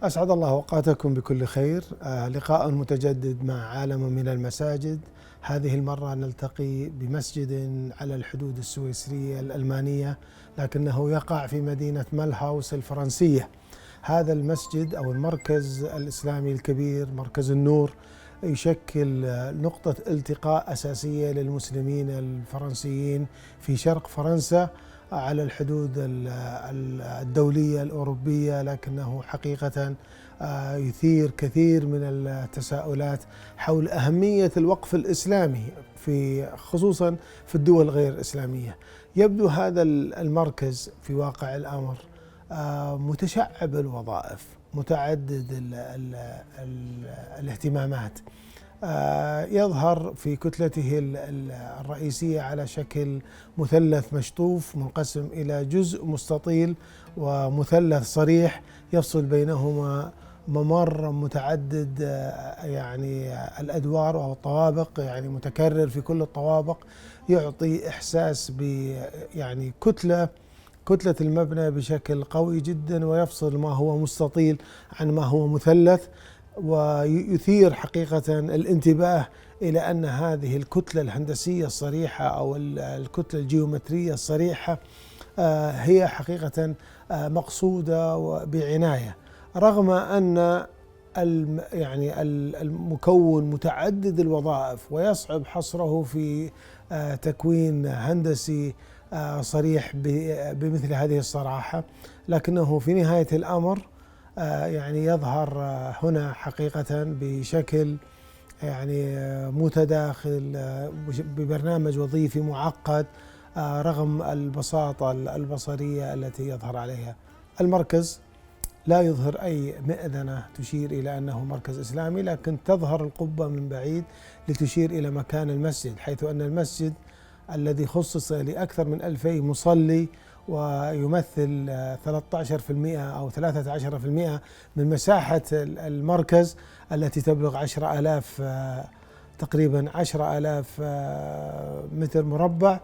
أسعد الله أوقاتكم بكل خير. لقاء متجدد مع عالم من المساجد. هذه المرة نلتقي بمسجد على الحدود السويسرية الألمانية، لكنه يقع في مدينة ملهاوس الفرنسية. هذا المسجد أو المركز الإسلامي الكبير مركز النور يشكل نقطة التقاء أساسية للمسلمين الفرنسيين في شرق فرنسا على الحدود الدولية الأوروبية، لكنه حقيقة يثير كثير من التساؤلات حول أهمية الوقف الإسلامي خصوصا في الدول غير الإسلامية. يبدو هذا المركز في واقع الأمر متشعب الوظائف، متعدد الاهتمامات، يظهر في كتلته الرئيسية على شكل مثلث مشطوف منقسم إلى جزء مستطيل ومثلث صريح يفصل بينهما ممر متعدد الأدوار أو الطوابق، متكرر في كل الطوابق، يعطي إحساس كتلة المبنى بشكل قوي جدا، ويفصل ما هو مستطيل عن ما هو مثلث، ويثير حقيقة الانتباه إلى أن هذه الكتلة الهندسية الصريحة أو الكتلة الجيومترية الصريحة هي حقيقة مقصودة بعناية، رغم أن المكون متعدد الوظائف ويصعب حصره في تكوين هندسي صريح بمثل هذه الصراحة، لكنه في نهاية الأمر يظهر هنا حقيقة بشكل متداخل ببرنامج وظيفي معقد رغم البساطة البصرية التي يظهر عليها. المركز لا يظهر أي مئذنة تشير إلى أنه مركز إسلامي، لكن تظهر القبة من بعيد لتشير إلى مكان المسجد، حيث أن المسجد الذي خصص لأكثر من 2000 مصلي ويمثل 13% أو 13% من مساحة المركز التي تبلغ 10,000 تقريبا 10,000 متر مربع.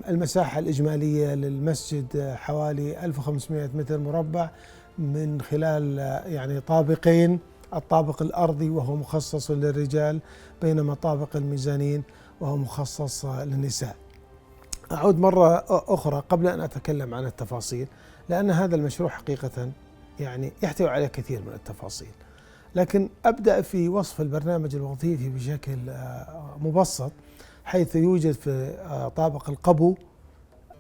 المساحة الإجمالية للمسجد حوالي 1500 متر مربع من خلال طابقين، الطابق الأرضي وهو مخصص للرجال، بينما طابق الميزانين وهو مخصص للنساء. أعود مرة أخرى قبل أن أتكلم عن التفاصيل، لأن هذا المشروع حقيقة يحتوي على كثير من التفاصيل، لكن أبدأ في وصف البرنامج الوظيفي بشكل مبسط، حيث يوجد في طابق القبو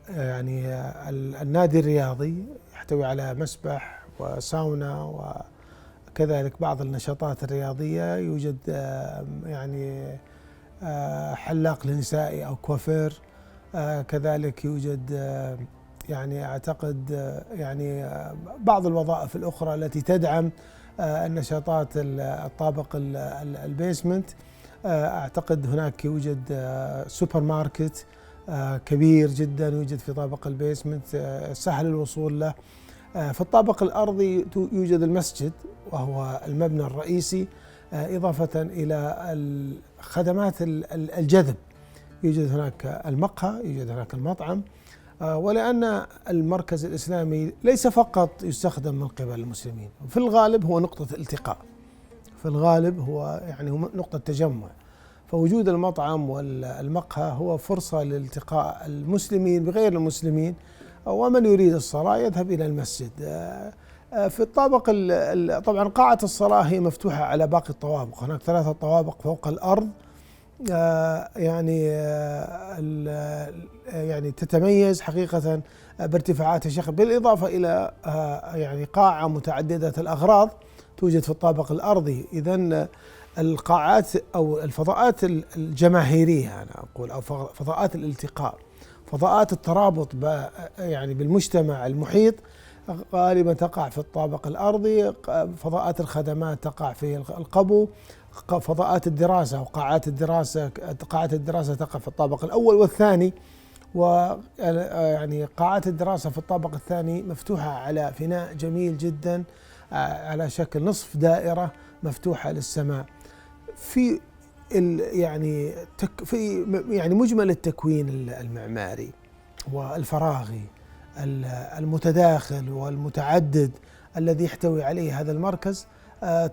النادي الرياضي، يحتوي على مسبح وساونا وكذلك بعض النشاطات الرياضية، يوجد حلاق للنساء أو كوافير، كذلك يوجد أعتقد بعض الوظائف الأخرى التي تدعم النشاطات الطابق البيسمنت. أعتقد هناك يوجد سوبر ماركت كبير جدا يوجد في طابق البيسمنت سهل الوصول له. في الطابق الأرضي يوجد المسجد وهو المبنى الرئيسي، إضافة إلى خدمات الجذب، يوجد هناك المقهى، يوجد هناك المطعم. ولأن المركز الإسلامي ليس فقط يستخدم من قبل المسلمين، في الغالب هو نقطة التقاء، في الغالب هو نقطة تجمع، فوجود المطعم والمقهى هو فرصة لالتقاء المسلمين بغير المسلمين، ومن يريد الصلاة يذهب إلى المسجد. في الطابق طبعا قاعة الصلاة هي مفتوحة على باقي الطوابق، هناك 3 طوابق فوق الأرض تتميز حقيقة بارتفاعات الشيخ، بالإضافة إلى قاعة متعددة الأغراض توجد في الطابق الأرضي. إذن القاعات أو الفضاءات الجماهيرية أنا أقول، أو فضاءات الالتقاء، فضاءات الترابط بالمجتمع المحيط، غالبا تقع في الطابق الأرضي. فضاءات الخدمات تقع في القبو. فضاءات الدراسة وقاعات الدراسة، قاعات الدراسة تقع في الطابق الأول والثاني، قاعات الدراسة في الطابق الثاني مفتوحة على فناء جميل جدا على شكل نصف دائرة مفتوحة للسماء. في مجمل التكوين المعماري والفراغي المتداخل والمتعدد الذي يحتوي عليه هذا المركز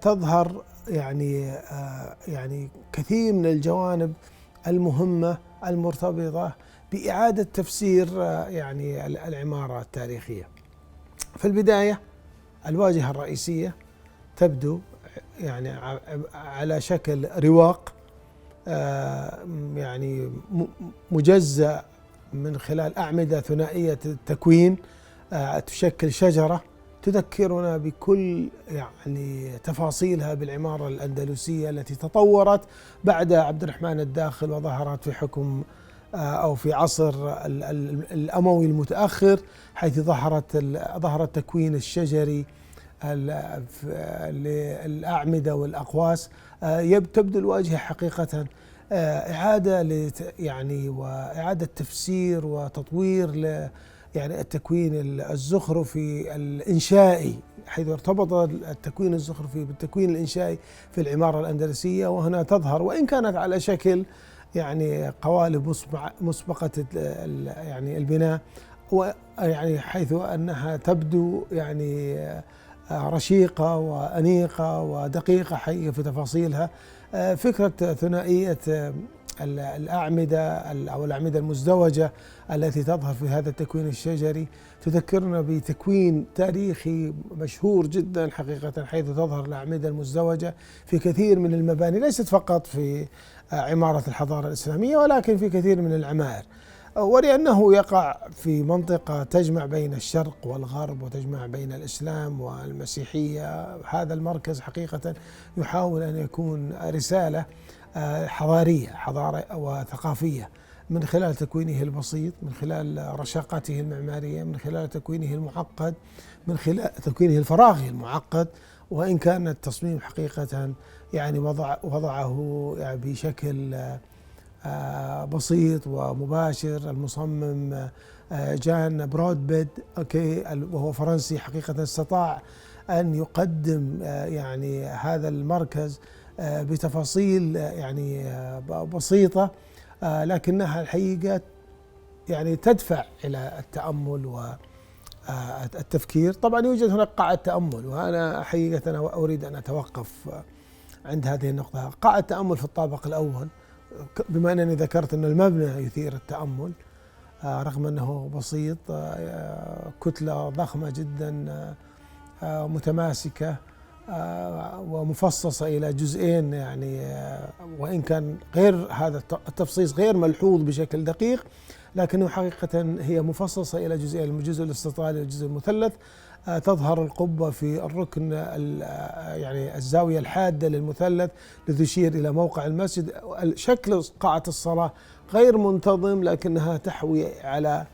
تظهر يعني كثير من الجوانب المهمة المرتبطة بإعادة تفسير يعني العمارة التاريخية. في البداية الواجهة الرئيسية تبدو يعني على شكل رواق يعني مجزأ من خلال أعمدة ثنائية التكوين تشكل شجرة تذكرنا بكل يعني تفاصيلها بالعمارة الأندلسية التي تطورت بعد عبد الرحمن الداخل وظهرت في حكم أو في عصر الأموي المتأخر، حيث ظهر التكوين الشجري للأعمدة والأقواس. تبدو الواجهة حقيقة إعادة يعني وإعادة تفسير وتطوير يعني التكوين الزخرفي الإنشائي، حيث ارتبط التكوين الزخرفي بالتكوين الإنشائي في العمارة الأندلسية، وهنا تظهر وإن كانت على شكل يعني قوالب مسبقة يعني البناء، ويعني حيث أنها تبدو يعني رشيقة وأنيقة ودقيقة حقيقة في تفاصيلها. فكرة ثنائية الأعمدة أو الأعمدة المزدوجة التي تظهر في هذا التكوين الشجري تذكرنا بتكوين تاريخي مشهور جدا حقيقة، حيث تظهر الأعمدة المزدوجة في كثير من المباني، ليست فقط في عمارة الحضارة الإسلامية ولكن في كثير من العمائر، ولأنه يقع في منطقة تجمع بين الشرق والغرب وتجمع بين الإسلام والمسيحية. هذا المركز حقيقة يحاول أن يكون رسالة حضارية وثقافية من خلال تكوينه البسيط، من خلال رشاقته المعمارية، من خلال تكوينه المعقد، من خلال تكوينه الفراغي المعقد، وإن كان التصميم حقيقة يعني وضعه يعني بشكل بسيط ومباشر. المصمم جان برودبيد وهو فرنسي، حقيقة استطاع أن يقدم يعني هذا المركز بتفاصيل يعني بسيطة، لكنها الحقيقة يعني تدفع إلى التأمل والتفكير. طبعا يوجد هناك قاعة تأمل، وأنا حقيقة أنا أريد أن أتوقف عند هذه النقطة. قاعة تأمل في الطابق الأول، بما أنني ذكرت أن المبنى يثير التأمل رغم أنه بسيط، كتلة ضخمة جدا متماسكة ومفصصة إلى جزئين، يعني وإن كان غير هذا التفصيص غير ملحوظ بشكل دقيق، لكنه حقيقة هي مفصصة إلى جزئين، الجزء الاستطالي والجزء المثلث. تظهر القبة في الركن يعني الزاوية الحادة للمثلث لتشير إلى موقع المسجد. شكل قاعة الصلاة غير منتظم، لكنها تحوي على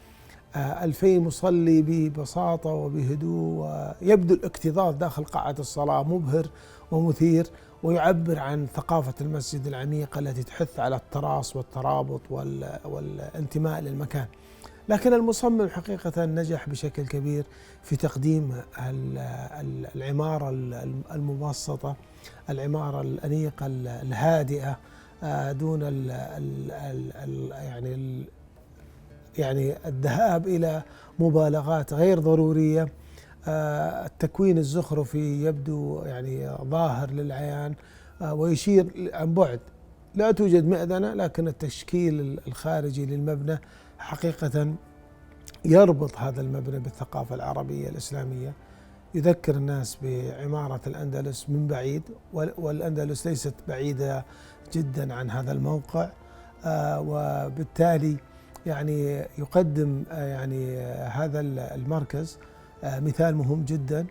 2000 مصلي ببساطة وبهدوء، ويبدو الاكتظاظ داخل قاعة الصلاة مبهر ومثير، ويعبر عن ثقافة المسجد العميقة التي تحث على التراص والترابط والانتماء للمكان. لكن المصمم حقيقة نجح بشكل كبير في تقديم العمارة المبسطة، العمارة الأنيقة الهادئة، دون يعني الذهاب إلى مبالغات غير ضرورية. التكوين الزخرفي يبدو يعني ظاهر للعيان ويشير عن بعد، لا توجد مئذنة، لكن التشكيل الخارجي للمبنى حقيقة يربط هذا المبنى بالثقافة العربية الإسلامية، يذكر الناس بعمارة الأندلس من بعيد، والأندلس ليست بعيدة جدا عن هذا الموقع، وبالتالي يعني يقدم يعني هذا المركز مثال مهم جدا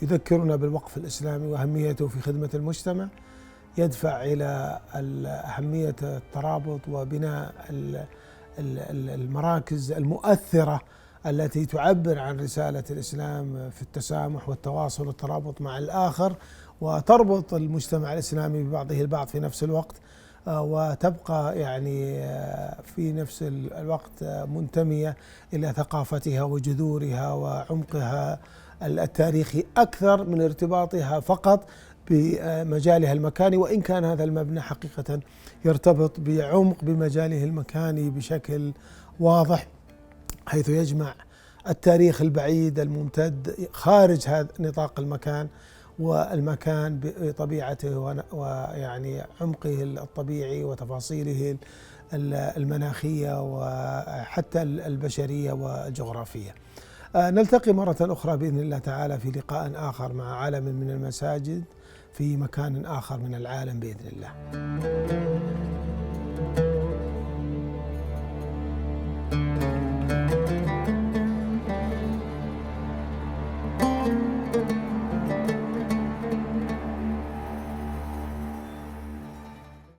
يذكرنا بالوقف الإسلامي وأهميته في خدمة المجتمع، يدفع إلى أهمية الترابط وبناء المراكز المؤثرة التي تعبر عن رسالة الإسلام في التسامح والتواصل والترابط مع الآخر، وتربط المجتمع الإسلامي ببعضه البعض في نفس الوقت، وتبقى يعني في نفس الوقت منتمية إلى ثقافتها وجذورها وعمقها التاريخي أكثر من ارتباطها فقط بمجالها المكاني، وإن كان هذا المبنى حقيقة يرتبط بعمق بمجاله المكاني بشكل واضح، حيث يجمع التاريخ البعيد الممتد خارج هذا نطاق المكان، والمكان بطبيعته ويعني عمقه الطبيعي وتفاصيله المناخية وحتى البشرية والجغرافية. نلتقي مرة أخرى بإذن الله تعالى في لقاء آخر مع عالم من المساجد في مكان آخر من العالم بإذن الله.